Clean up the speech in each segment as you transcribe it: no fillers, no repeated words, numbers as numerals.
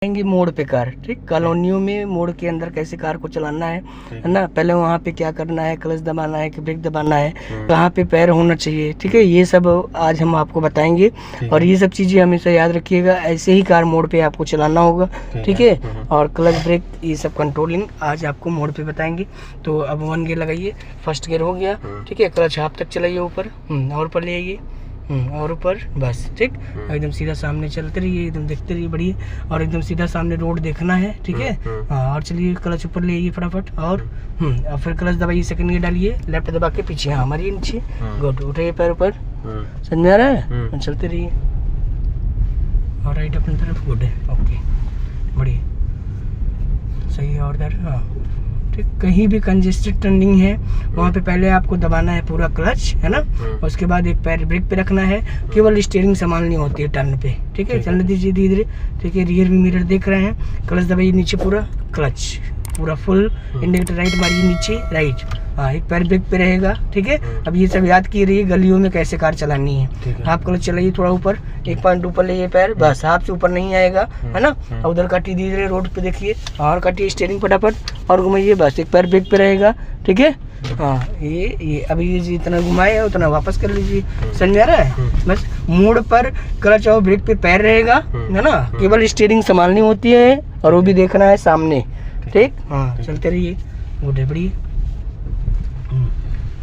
जाएंगे मोड़ पे कार, ठीक, कॉलोनियों में मोड़ के अंदर कैसे कार को चलाना है ना। पहले वहाँ पे क्या करना है, क्लच दबाना है कि ब्रेक दबाना है, कहाँ पे पैर होना चाहिए, ठीक है, ये सब आज हम आपको बताएंगे। और ये सब चीज़ें हमेशा याद रखिएगा, ऐसे ही कार मोड़ पे आपको चलाना होगा, ठीक है। और क्लच ब्रेक ये सब कंट्रोलिंग आज आपको मोड़ पे बताएंगे। तो अब 1 गियर लगाइए, फर्स्ट गियर हो गया, ठीक है, क्लच हाफ तक चलाइए ऊपर और ऊपर ले आइए और ऊपर, बस ठीक, एकदम सीधा सामने चलते रहिए, एकदम देखते रहिए बढ़िया, और एकदम सीधा सामने रोड देखना है, ठीक है। हाँ, और चलिए क्लच ऊपर ले आइए फटाफट, और फिर क्लच दबाइए, सेकंड गियर डालिए, लेफ्ट दबा के पीछे, हाँ मारिए नीचे, गुड, उठाइए पैर ऊपर, समझ में आ रहा है, चलते रहिए, और राइट अपनी तरफ, गुड है, ओके बढ़िया, सही है, और इधर, हाँ ठीक। कहीं भी कंजेस्टेड टर्निंग है वहाँ पे पहले आपको दबाना है पूरा क्लच, है ना, उसके बाद एक पैर ब्रेक पे रखना है, केवल स्टीयरिंग संभालनी होती है टर्न पे, ठीक है। चलने दीजिए धीरे धीरे, ठीक है, रियर भी मिरर देख रहे हैं, क्लच दबाइए नीचे पूरा, क्लच पूरा फुल, इंडिकेटर राइट मारिए नीचे, राइट, हाँ एक पैर ब्रेक पे रहेगा, ठीक है। अब ये सब याद किए रहिए गलियों में कैसे कार चलानी है। हाफ क्लच चलाइए थोड़ा ऊपर, 1 पॉइंट ऊपर ले पैर, बस हाफ से ऊपर नहीं आएगा, है ना। और उधर काटिए धीरे धीरे रोड पे देखिए, और काटिए स्टीयरिंग फटाफट और घुमाइए, बस एक पैर ब्रेक पे रहेगा, ठीक है। हाँ ये अभी ये जितना घुमाए उतना वापस कर लीजिए, समझ में आ रहा है। बस मोड़ पर क्लच और ब्रेक पे पैर रहेगा, है ना, केवल स्टीयरिंग संभालनी होती है और वो भी देखना है सामने, ठीक। हाँ चलते रहिए, गुड है, बढ़िया,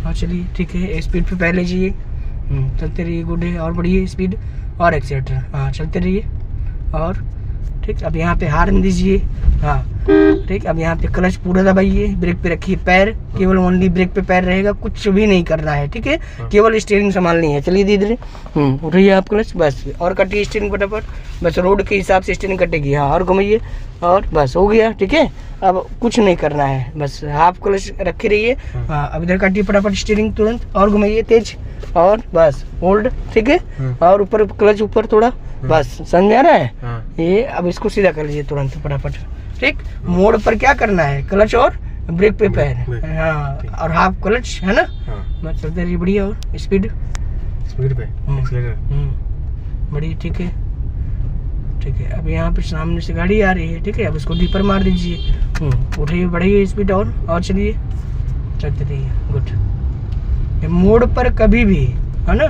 हाँ चलिए ठीक है, स्पीड पे पैर लीजिए, चलते रहिए, गुड है, और बढ़िया स्पीड और एक्सीलेटर, हाँ चलते रहिए, और ठीक। अब यहाँ पे हार्न दीजिए, हाँ ठीक। अब यहाँ पे क्लच पूरा दबाइए, ब्रेक पे रखिए पैर, केवल ओनली ब्रेक पे पैर रहेगा, कुछ भी नहीं करना है, ठीक है, केवल स्टीयरिंग संभालनी है। चलिए धीरे धीरे उठाइए आप क्लच, बस, और काटिए स्टीयरिंग फटाफट, बस रोड के हिसाब से स्टीयरिंग कटेगी, हाँ, और घुमाइए, और बस हो गया, ठीक है। अब कुछ नहीं करना है, बस हाफ क्लच रखे रहिए, हाँ। अब इधर काटिए फटाफट स्टीयरिंग तुरंत, और घुमाइए तेज, और बस होल्ड, ठीक है, और ऊपर क्लच ऊपर थोड़ा, बस समझ में आ रहा है ये। अब इसको सीधा कर लीजिए तुरंत फटाफट, ठीक। मोड़ पर क्या करना है, क्लच और ब्रेक पे पैर, हाँ, और हाफ क्लच, है ना, बस चलते रहिए बढ़िया, और स्पीड पे बढ़िया, ठीक है, ठीक है। अब यहाँ पे सामने से गाड़ी आ रही है, ठीक है, अब इसको डीपर मार दीजिए, उठाइए बढ़िए स्पीड, और चलिए चलते रहिए, गुड। मोड़ पर कभी भी, है ना,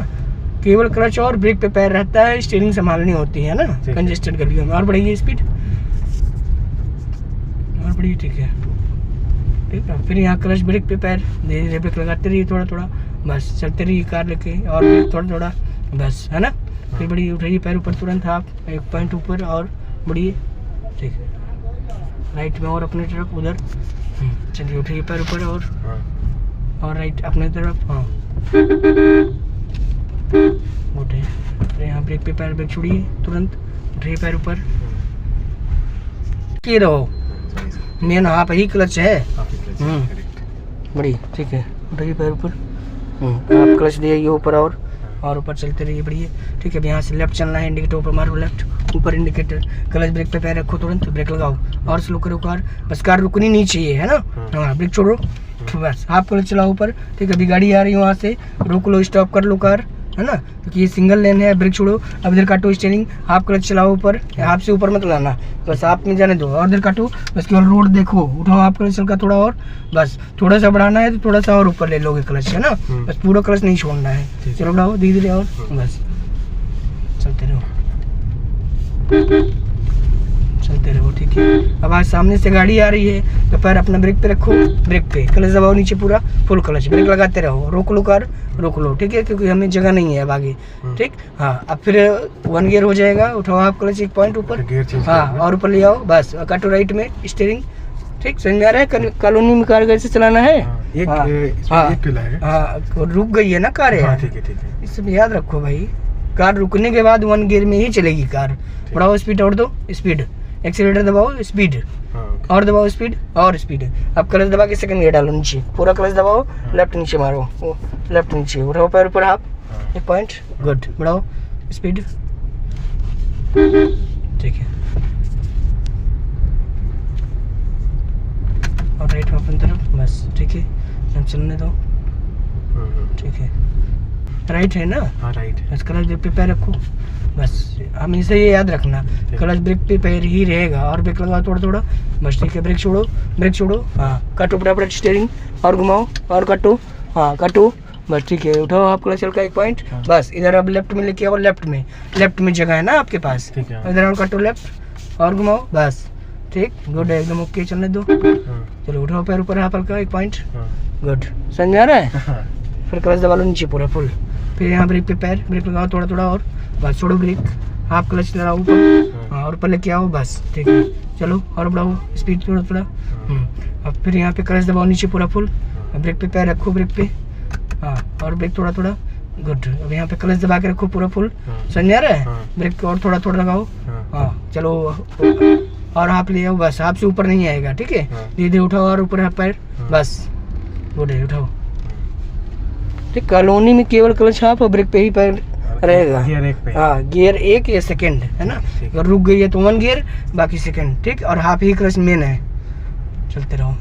केवल क्लच और ब्रेक पे पैर रहता है, स्टीयरिंग संभालनी होती है ना कंजेस्टेड गलियों में, और बढ़िए स्पीड, और बढ़िया, ठीक है, ठीक है। फिर यहाँ क्लच ब्रेक पे पैर, धीरे धीरे ब्रेक लगाते रहिए थोड़ा थोड़ा, बस चलते रहिए कार लेके, और ब्रेक थोड़ा थोड़ा, बस, है ना। फिर बढ़िया उठाइए पैर ऊपर तुरंत, हाफ 1 पॉइंट ऊपर, और बढ़िए, ठीक है, राइट में और अपने तरफ उधर, चलिए उठाइए पैर ऊपर, और राइट अपने तरफ, हाँ उठे, यहाँ ब्रेक पे पैर, ब्रेक छोड़िए तुरंत, उठाइए पैर ऊपर, ये रहो मेन हाफ ही क्लच है, बढ़िया, ठीक है, उठाइए पैर ऊपर, आप क्लच दिए ऊपर, और ऊपर चलते रहिए बढ़िया, ठीक है। अब यहाँ से लेफ्ट चलना है, इंडिकेटर ऊपर मारो, लेफ्ट ऊपर इंडिकेटर, क्लच ब्रेक पे पैर रखो तुरंत, ब्रेक लगाओ, और स्लो करो कार, बस कार रुकनी नहीं चाहिए, है ना, हाँ ब्रेक छोड़ो, बस हाफ क्लच चलाओ ऊपर, ठीक है। अभी गाड़ी आ रही है वहाँ से, रोक लो, स्टॉप कर लो कार, है ना, क्योंकि ये सिंगल लेन है, ब्रेक छोड़ो। अब इधर काटो स्टीयरिंग, हाफ क्लच चलाओ ऊपर, हाफ से ऊपर मत लाना, बस हाफ में जाने दो, और इधर काटो, बस केवल रोड देखो, उठाओ हाफ क्लच का थोड़ा, और बस थोड़ा सा बढ़ाना है तो थोड़ा सा और ऊपर ले लोगे क्लच, है ना, बस पूरा क्लच नहीं छोड़ना है, चलो बढ़ाओ धीरे धीरे, और बस चलते रहो, चलते रहो, ठीक है। अब आज सामने से गाड़ी आ रही है तो पैर अपना ब्रेक पे रखो, ब्रेक पे क्लच दबाओ नीचे पूरा फुल क्लच, ब्रेक लगाते रहो, रोक लो कार, रोक लो, ठीक है, क्योंकि हमें जगह नहीं है अब आगे, ठीक। हाँ अब फिर 1 गियर हो जाएगा, उठाओ आप क्लच 1 पॉइंट ऊपर, हाँ, और ऊपर ले आओ, बस काटो राइट में स्टीयरिंग, ठीक, समझ में आ रहा है। कॉलोनी में कार कैसे चलाना है, हाँ, रुक गई है ना कार, इस सब याद रखो भाई, कार रुकने के बाद 1 गियर में ही चलेगी कार, बढ़ाओ स्पीड, और दो स्पीड, एक्सीलेटर दबाओ, स्पीड, और दबाओ स्पीड, और स्पीड। अब क्लच दबा के सेकंड गियर डालो नीचे, पूरा क्लच दबाओ, लेफ्ट नीचे मारो, लेफ्ट नीचे उठाओ पैर ऊपर, हाफ 1 पॉइंट, गुड, बढ़ाओ स्पीड, ठीक है, और राइट में अपनी तरफ, बस ठीक है, चलने दो, ठीक है। राइट है ना? हाँ राइट है। बस क्लच ब्रेक पे पैर रखो, बस हमेशा ये याद रखना क्लच ब्रेक पे पैर ही रहेगा। और ब्रेक लगाओ थोड़ा थोड़ा, बस ठीक है। ब्रेक छोड़ो, हाँ काटो फटाफट स्टीयरिंग और घुमाओ और काटो, हाँ काटो, बस ठीक है। उठाओ आप क्लच का 1 पॉइंट, बस इधर अब लेफ्ट में लेके आओ, लेफ्ट में जगह है ना आपके पास, ठीक है। इधर और काटो लेफ्ट और घुमाओ, बस ठीक, गुड है, एकदम ओके, चलने दो। चलो उठाओ पैर ऊपर हाथ हल्का 1 पॉइंट, गुड, समझ में आ रहा है? फिर क्लच दबा लो नीचे पूरा फुल, फिर यहाँ ब्रेक पे पैर, ब्रेक लगाओ थोड़ा थोड़ा और, बस छोड़ो ब्रेक, हाफ क्लच लगाओ ऊपर, हाँ और ऊपर लेके आओ, बस ठीक है। चलो और बढ़ाओ स्पीड थोड़ा थोड़ा। अब फिर यहाँ पे क्लच दबाओ नीचे पूरा फुल, ब्रेक पे पैर रखो, ब्रेक पे, हाँ और ब्रेक थोड़ा थोड़ा, गुड। अब यहाँ पे क्लच दबा के रखो पूरा फुल, समझ आ रहा है? ब्रेक और थोड़ा थोड़ा लगाओ, हाँ चलो और हाफ ले आओ, बस हाफ से ऊपर नहीं आएगा, ठीक है। धीरे धीरे उठाओ और ऊपर हाथ पैर, बस गुड है, उठाओ ठीक। कॉलोनी में केवल क्लच हाफ और ब्रेक पे ही पैर रहेगा, हाँ गियर 1 या सेकंड है ना, अगर रुक गई है तो 1 गियर, बाकी सेकंड, ठीक। और हाफ ही क्लच मेन है, चलते रहो।